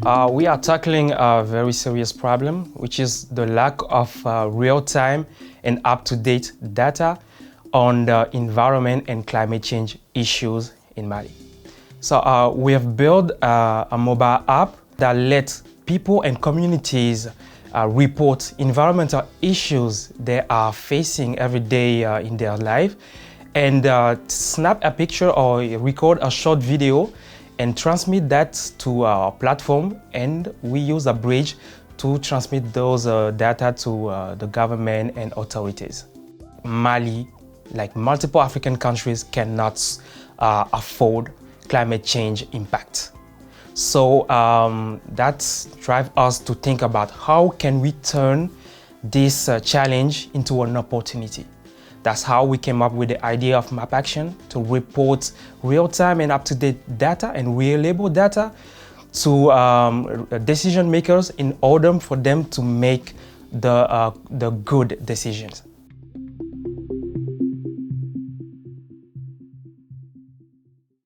We are tackling a very serious problem, which is the lack of real-time and up-to-date data on the environment and climate change issues in Mali. So we have built a mobile app that lets people and communities report environmental issues they are facing every day in their life, and snap a picture or record a short video and transmit that to our platform, and we use a bridge to transmit those data to the government and authorities. Mali, like multiple African countries, cannot afford climate change impact. So that drives us to think about how can we turn this challenge into an opportunity. That's how we came up with the idea of MapAction, to report real-time and up-to-date data and reliable data to decision makers in order for them to make the good decisions.